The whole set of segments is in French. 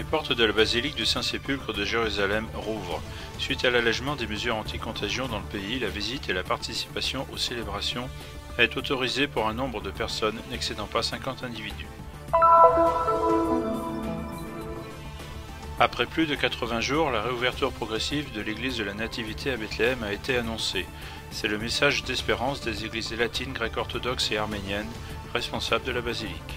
portes de la basilique du Saint-Sépulcre de Jérusalem rouvrent. Suite à l'allègement des mesures anti-contagion dans le pays, la visite et la participation aux célébrations est autorisée pour un nombre de personnes n'excédant pas 50 individus. Après plus de 80 jours, la réouverture progressive de l'église de la Nativité à Bethléem a été annoncée. C'est le message d'espérance des églises latines, grecques orthodoxes et arméniennes, responsables de la basilique.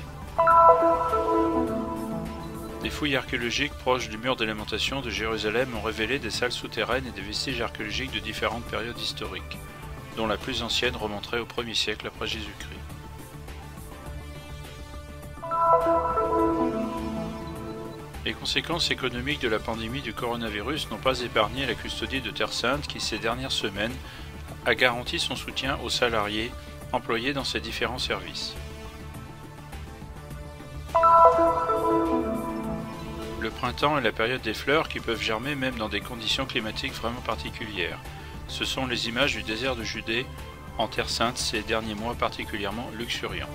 Des fouilles archéologiques proches du mur des Lamentations de Jérusalem ont révélé des salles souterraines et des vestiges archéologiques de différentes périodes historiques, dont la plus ancienne remonterait au 1er siècle après Jésus-Christ. Les conséquences économiques de la pandémie du coronavirus n'ont pas épargné la custodie de Terre Sainte qui, ces dernières semaines, a garanti son soutien aux salariés employés dans ses différents services. Le printemps est la période des fleurs qui peuvent germer même dans des conditions climatiques vraiment particulières. Ce sont les images du désert de Judée en Terre Sainte ces derniers mois particulièrement luxuriants.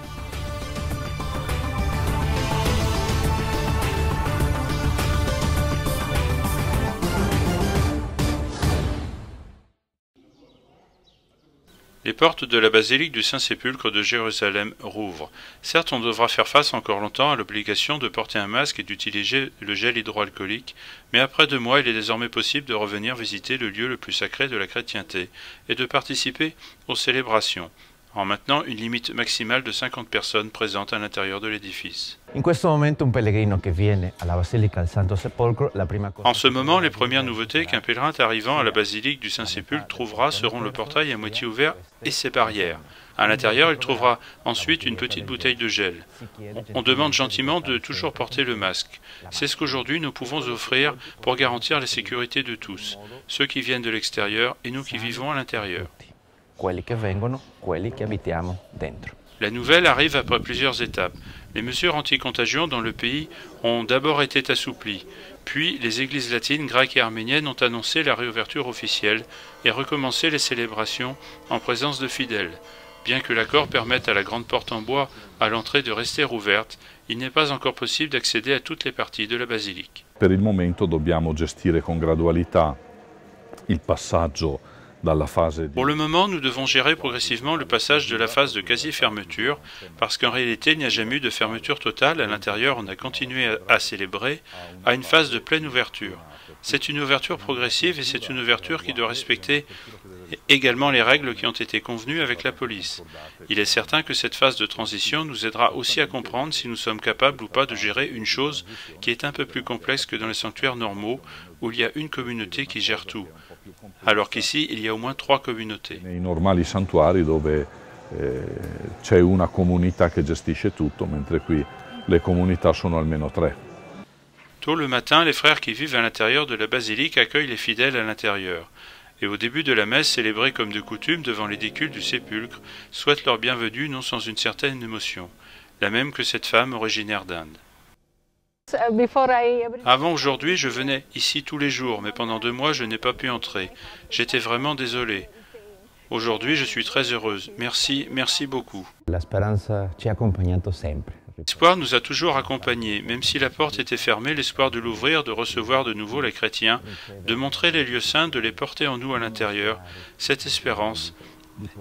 Les portes de la basilique du Saint-Sépulcre de Jérusalem rouvrent. Certes, on devra faire face encore longtemps à l'obligation de porter un masque et d'utiliser le gel hydroalcoolique, mais après 2 mois, il est désormais possible de revenir visiter le lieu le plus sacré de la chrétienté et de participer aux célébrations, en maintenant une limite maximale de 50 personnes présentes à l'intérieur de l'édifice. En ce moment, les premières nouveautés qu'un pèlerin arrivant à la basilique du Saint-Sépulcre trouvera seront le portail à moitié ouvert et ses barrières. À l'intérieur, il trouvera ensuite une petite bouteille de gel. On demande gentiment de toujours porter le masque. C'est ce qu'aujourd'hui nous pouvons offrir pour garantir la sécurité de tous, ceux qui viennent de l'extérieur et nous qui vivons à l'intérieur. La nouvelle arrive après plusieurs étapes. Les mesures anti-contagion dans le pays ont d'abord été assouplies, puis les églises latines, grecques et arméniennes ont annoncé la réouverture officielle et recommencé les célébrations en présence de fidèles. Bien que l'accord permette à la grande porte en bois à l'entrée de rester ouverte, il n'est pas encore possible d'accéder à toutes les parties de la basilique. Per il momento dobbiamo gestire con gradualità il passaggio. Pour le moment, nous devons gérer progressivement le passage de la phase de quasi-fermeture, parce qu'en réalité, il n'y a jamais eu de fermeture totale. À l'intérieur, on a continué à célébrer, à une phase de pleine ouverture. C'est une ouverture progressive et c'est une ouverture qui doit respecter également les règles qui ont été convenues avec la police. Il est certain que cette phase de transition nous aidera aussi à comprendre si nous sommes capables ou pas de gérer une chose qui est un peu plus complexe que dans les sanctuaires normaux, où il y a une communauté qui gère tout. Alors qu'ici, il y a au moins 3 communautés. Nei normali santuari dove c'è una comunità che gestisce tutto, mentre qui le comunità sono almeno 3. Tôt le matin, les frères qui vivent à l'intérieur de la basilique accueillent les fidèles à l'intérieur. Et au début de la messe, célébrée comme de coutume devant l'édicule du sépulcre, souhaitent leur bienvenue non sans une certaine émotion, la même que cette femme originaire d'Inde. Avant aujourd'hui, je venais ici tous les jours, mais pendant 2 mois, je n'ai pas pu entrer. J'étais vraiment désolé. Aujourd'hui, je suis très heureuse. Merci, merci beaucoup. L'espoir nous a toujours accompagnés. Même si la porte était fermée, l'espoir de l'ouvrir, de recevoir de nouveau les chrétiens, de montrer les lieux saints, de les porter en nous à l'intérieur, cette espérance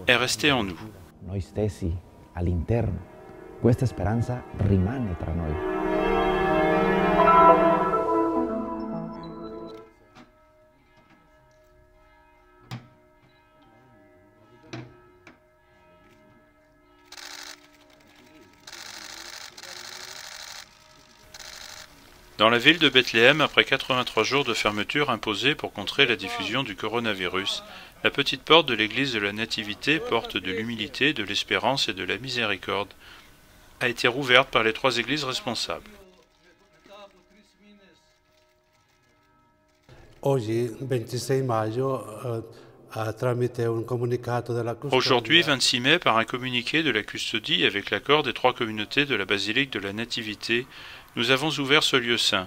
est restée en nous. Dans la ville de Bethléem, après 83 jours de fermeture imposée pour contrer la diffusion du coronavirus, la petite porte de l'église de la Nativité, porte de l'humilité, de l'espérance et de la miséricorde, a été rouverte par les 3 églises responsables. Aujourd'hui, 26 mai, par un communiqué de la custodie avec l'accord des 3 communautés de la basilique de la Nativité, nous avons ouvert ce lieu saint,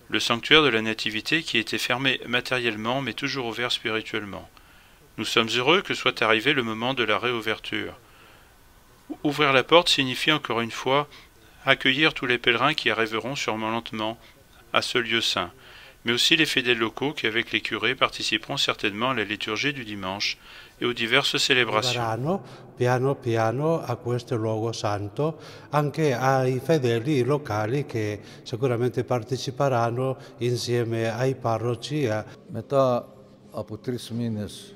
le sanctuaire de la Nativité qui était fermé matériellement mais toujours ouvert spirituellement. Nous sommes heureux que soit arrivé le moment de la réouverture. Ouvrir la porte signifie encore une fois accueillir tous les pèlerins qui arriveront sûrement lentement à ce lieu saint, mais aussi les fidèles locaux qui, avec les curés, participeront certainement à la liturgie du dimanche et aux diverses célébrations. Piano piano a questo luogo santo, anche ai fedeli locali che sicuramente parteciperanno insieme ai parroci. Μετά από 3 μήνες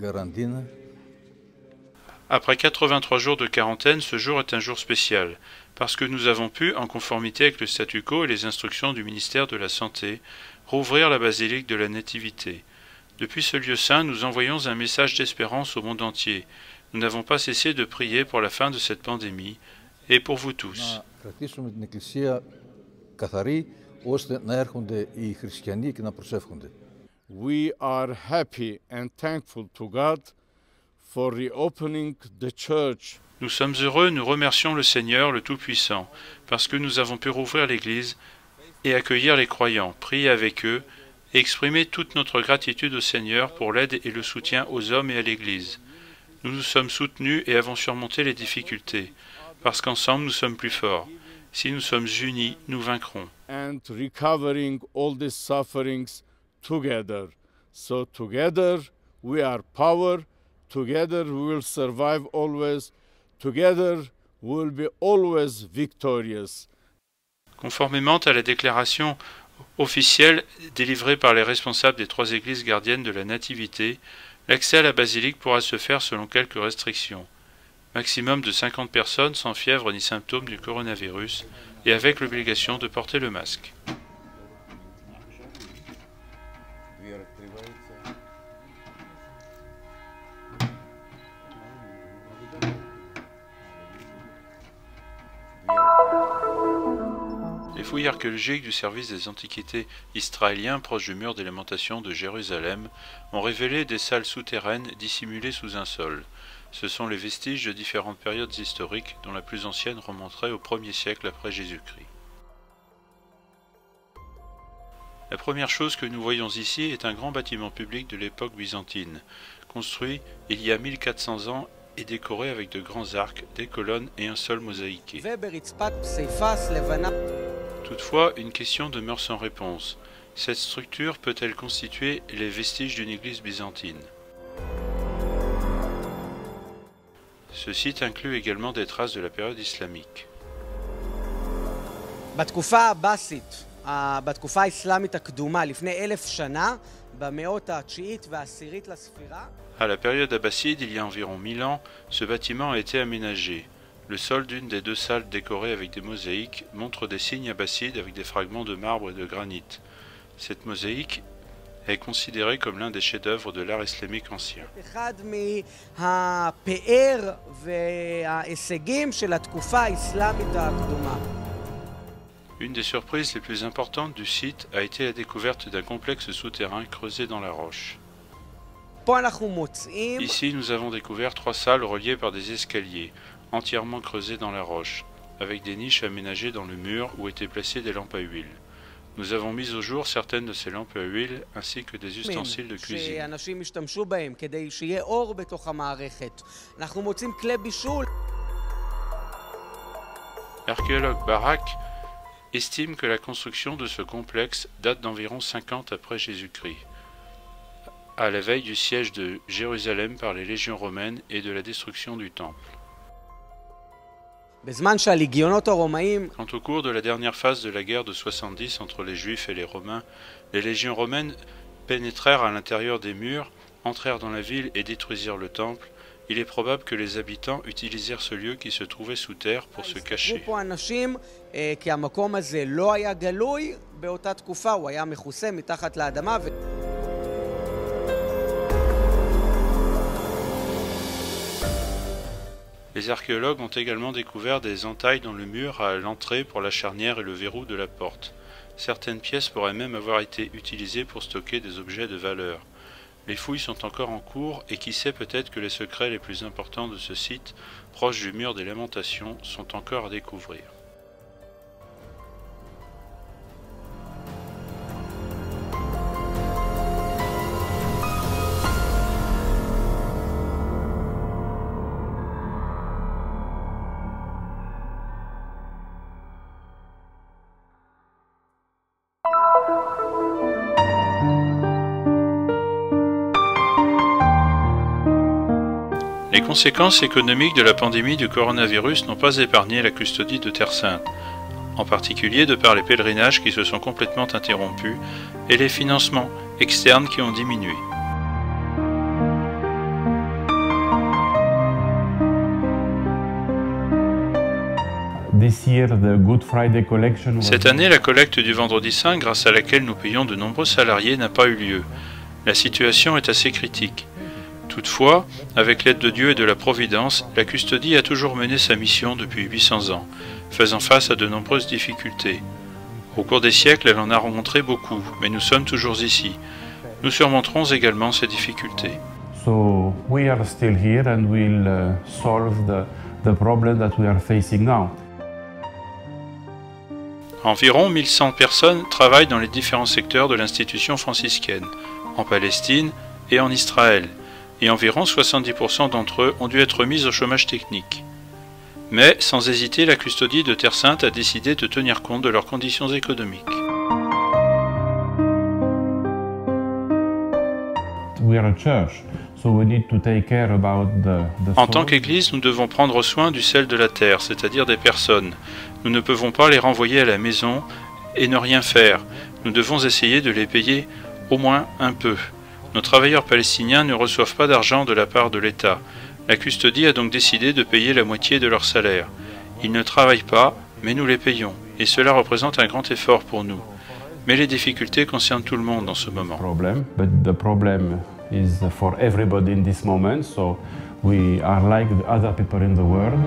καραντίνα. Après 83 jours de quarantaine, ce jour est un jour spécial, parce que nous avons pu, en conformité avec le statu quo et les instructions du ministère de la Santé, rouvrir la basilique de la Nativité. Depuis ce lieu saint, nous envoyons un message d'espérance au monde entier. Nous n'avons pas cessé de prier pour la fin de cette pandémie et pour vous tous. We are happy and thankful to God for reopening the church. Nous sommes heureux, nous remercions le Seigneur, le Tout-Puissant, parce que nous avons pu rouvrir l'Église et accueillir les croyants, prier avec eux et exprimer toute notre gratitude au Seigneur pour l'aide et le soutien aux hommes et à l'Église. Nous nous sommes soutenus et avons surmonté les difficultés, parce qu'ensemble nous sommes plus forts. Si nous sommes unis, nous vaincrons. And recovering all these sufferings together. So together we are power, together we will survive always, together we will be always victorious. Conformément à la déclaration officielle délivrée par les responsables des 3 églises gardiennes de la Nativité, l'accès à la basilique pourra se faire selon quelques restrictions. Maximum de 50 personnes sans fièvre ni symptômes du coronavirus et avec l'obligation de porter le masque. Les fouilles archéologiques du service des antiquités israélien proche du mur des lamentations de Jérusalem ont révélé des salles souterraines dissimulées sous un sol. Ce sont les vestiges de différentes périodes historiques dont la plus ancienne remonterait au 1er siècle après Jésus-Christ. La première chose que nous voyons ici est un grand bâtiment public de l'époque byzantine, construit il y a 1400 ans et décoré avec de grands arcs, des colonnes et un sol mosaïqué. Toutefois, une question demeure sans réponse. Cette structure peut-elle constituer les vestiges d'une église byzantine? Ce site inclut également des traces de la période islamique. בתקופה האסלאמית הקדומה, לפני 1000 שנה, במאות התשיעית והעשירית לספירה. À la période abbasside, il y a environ 1000 ans, ce bâtiment a été aménagé. Le sol d'une des 2 salles décorées avec des mosaïques montre des signes abbassides avec des fragments de marbre et de granit. Cette mosaïque est considérée comme l'un des chefs-d'œuvre de l'art islamique ancien. אחד מהפאר וההישגים של התקופה האסלאמית הקדומה. Une des surprises les plus importantes du site a été la découverte d'un complexe souterrain creusé dans la roche. Ici, nous avons découvert 3 salles reliées par des escaliers, entièrement creusés dans la roche, avec des niches aménagées dans le mur où étaient placées des lampes à huile. Nous avons mis au jour certaines de ces lampes à huile ainsi que des ustensiles de cuisine. L'archéologue Barak estime que la construction de ce complexe date d'environ 50 après Jésus-Christ, à la veille du siège de Jérusalem par les légions romaines et de la destruction du temple. Quant au cours de la dernière phase de la guerre de 70 entre les Juifs et les Romains, les légions romaines pénétrèrent à l'intérieur des murs, entrèrent dans la ville et détruisirent le temple. Il est probable que les habitants utilisèrent ce lieu qui se trouvait sous terre pour se cacher. Les archéologues ont également découvert des entailles dans le mur à l'entrée pour la charnière et le verrou de la porte. Certaines pièces pourraient même avoir été utilisées pour stocker des objets de valeur. Les fouilles sont encore en cours et qui sait, peut-être que les secrets les plus importants de ce site, proche du mur des Lamentations, sont encore à découvrir. Les conséquences économiques de la pandémie du coronavirus n'ont pas épargné la custodie de Terre Sainte, en particulier de par les pèlerinages qui se sont complètement interrompus et les financements externes qui ont diminué. Cette année, la collecte du Vendredi Saint, grâce à laquelle nous payons de nombreux salariés, n'a pas eu lieu. La situation est assez critique. Toutefois, avec l'aide de Dieu et de la Providence, la custodie a toujours mené sa mission depuis 800 ans, faisant face à de nombreuses difficultés. Au cours des siècles, elle en a rencontré beaucoup, mais nous sommes toujours ici. Nous surmonterons également ces difficultés. So we are still here and we'll solve the problem that we are facing now. Environ 1100 personnes travaillent dans les différents secteurs de l'institution franciscaine, en Palestine et en Israël, et environ 70% d'entre eux ont dû être mis au chômage technique. Mais, sans hésiter, la custodie de Terre Sainte a décidé de tenir compte de leurs conditions économiques. En tant qu'Église, nous devons prendre soin du sel de la terre, c'est-à-dire des personnes. Nous ne pouvons pas les renvoyer à la maison et ne rien faire. Nous devons essayer de les payer au moins un peu. Nos travailleurs palestiniens ne reçoivent pas d'argent de la part de l'État. La custodie a donc décidé de payer la moitié de leur salaire. Ils ne travaillent pas, mais nous les payons, et cela représente un grand effort pour nous. Mais les difficultés concernent tout le monde en ce moment. Is for everybody in this moment, so we are like the other people in the world.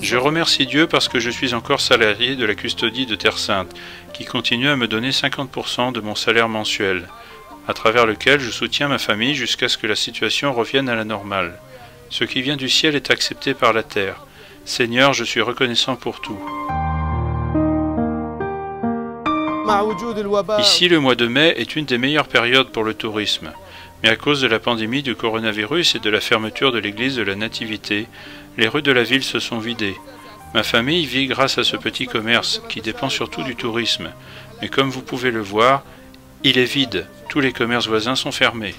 Je remercie Dieu parce que je suis encore salarié de la custodie de Terre Sainte, qui continue à me donner 50% de mon salaire mensuel, à travers lequel je soutiens ma famille jusqu'à ce que la situation revienne à la normale. Ce qui vient du ciel est accepté par la terre. Seigneur, je suis reconnaissant pour tout. Ici, le mois de mai est une des meilleures périodes pour le tourisme. Mais à cause de la pandémie du coronavirus et de la fermeture de l'église de la Nativité, les rues de la ville se sont vidées. Ma famille vit grâce à ce petit commerce qui dépend surtout du tourisme. Mais comme vous pouvez le voir, il est vide. Tous les commerces voisins sont fermés.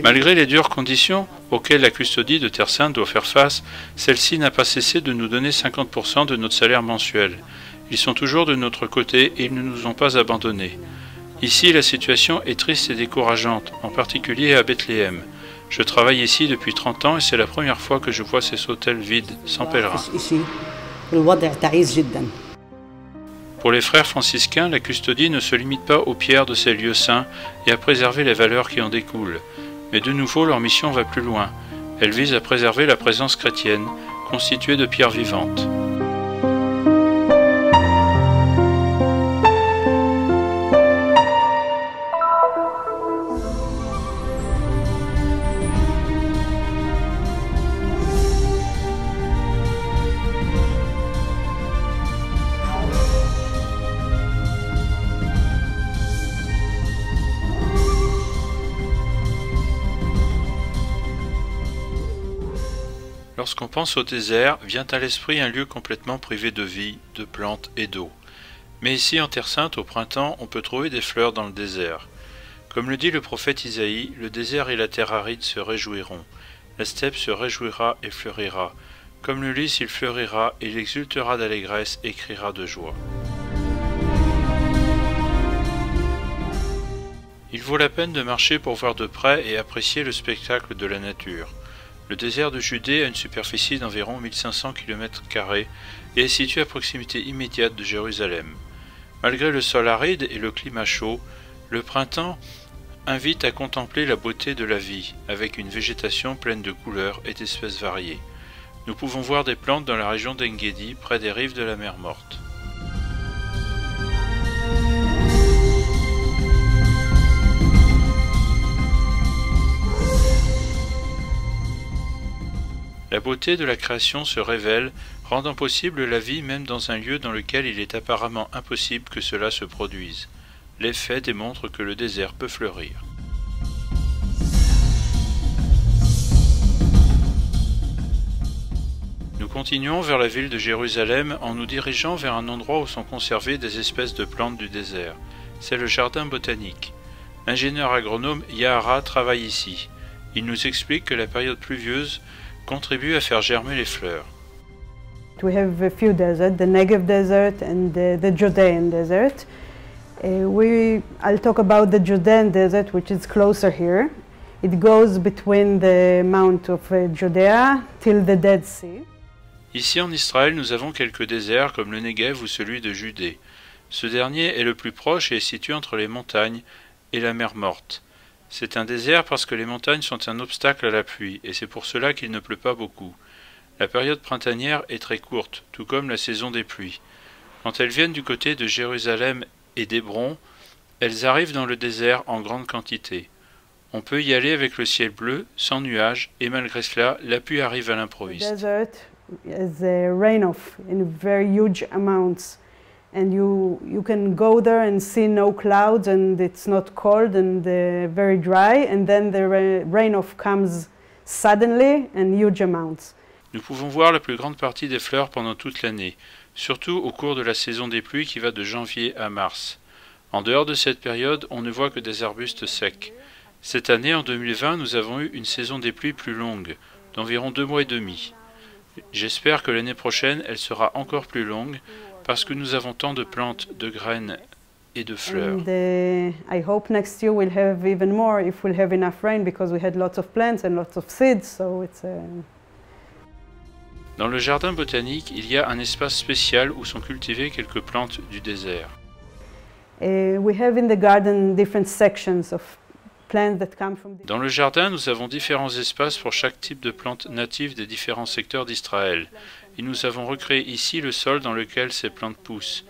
Malgré les dures conditions auxquelles la custodie de Terre Sainte doit faire face, celle-ci n'a pas cessé de nous donner 50% de notre salaire mensuel. Ils sont toujours de notre côté et ils ne nous ont pas abandonnés. Ici, la situation est triste et décourageante, en particulier à Bethléem. Je travaille ici depuis 30 ans et c'est la première fois que je vois ces hôtels vides, sans pèlerins. Pour les frères franciscains, la custodie ne se limite pas aux pierres de ces lieux saints et à préserver les valeurs qui en découlent. Mais de nouveau, leur mission va plus loin. Elle vise à préserver la présence chrétienne, constituée de pierres vivantes. Lorsqu'on pense au désert, vient à l'esprit un lieu complètement privé de vie, de plantes et d'eau. Mais ici, en Terre Sainte, au printemps, on peut trouver des fleurs dans le désert. Comme le dit le prophète Isaïe, le désert et la terre aride se réjouiront. La steppe se réjouira et fleurira. Comme le lys, il fleurira, et il exultera d'allégresse et criera de joie. Il vaut la peine de marcher pour voir de près et apprécier le spectacle de la nature. Le désert de Judée a une superficie d'environ 1500 km² et est situé à proximité immédiate de Jérusalem. Malgré le sol aride et le climat chaud, le printemps invite à contempler la beauté de la vie, avec une végétation pleine de couleurs et d'espèces variées. Nous pouvons voir des plantes dans la région d'En-Gedi, près des rives de la mer Morte. La beauté de la création se révèle, rendant possible la vie même dans un lieu dans lequel il est apparemment impossible que cela se produise. Les faits démontrent que le désert peut fleurir. Nous continuons vers la ville de Jérusalem en nous dirigeant vers un endroit où sont conservées des espèces de plantes du désert. C'est le jardin botanique. L'ingénieur agronome Yahara travaille ici. Il nous explique que la période pluvieuse contribue à faire germer les fleurs. We have a few deserts, the Negev desert and the Judean desert. I'll talk about the Judean desert, which is closer here. It goes between the Mount of Judea till the Dead Sea. Ici en Israël, nous avons quelques déserts comme le Negev ou celui de Judée. Ce dernier est le plus proche et est situé entre les montagnes et la mer Morte. C'est un désert parce que les montagnes sont un obstacle à la pluie et c'est pour cela qu'il ne pleut pas beaucoup. La période printanière est très courte, tout comme la saison des pluies. Quand elles viennent du côté de Jérusalem et d'Hébron, elles arrivent dans le désert en grande quantité. On peut y aller avec le ciel bleu, sans nuages, et malgré cela, la pluie arrive à l'improviste. The desert is rain-off in very huge amounts. And you can go there and see no clouds and it's not cold and very dry, and then the rain-off comes suddenly in huge amounts. Nous pouvons voir la plus grande partie des fleurs pendant toute l'année, surtout au cours de la saison des pluies qui va de janvier à mars. En dehors de cette période, on ne voit que des arbustes secs. Cette année, en 2020, nous avons eu une saison des pluies plus longue, d'environ 2 mois et demi. J'espère que l'année prochaine, elle sera encore plus longue, parce que nous avons tant de plantes, de graines et de fleurs. And I hope next year we'll have even more if we'll have enough rain, because we had lots of plants and lots of seeds, so it's Dans le jardin botanique, il y a un espace spécial où sont cultivées quelques plantes du désert. We have in the garden different sections of plants that come from Dans le jardin, nous avons différents espaces pour chaque type de plantes natives des différents secteurs d'Israël. Et nous avons recréé ici le sol dans lequel ces plantes poussent.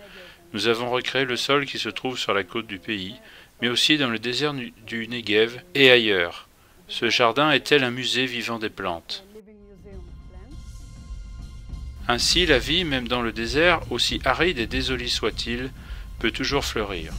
Nous avons recréé le sol qui se trouve sur la côte du pays, mais aussi dans le désert du Negev et ailleurs. Ce jardin est tel un musée vivant des plantes. Ainsi, la vie, même dans le désert, aussi aride et désolée soit-il, peut toujours fleurir.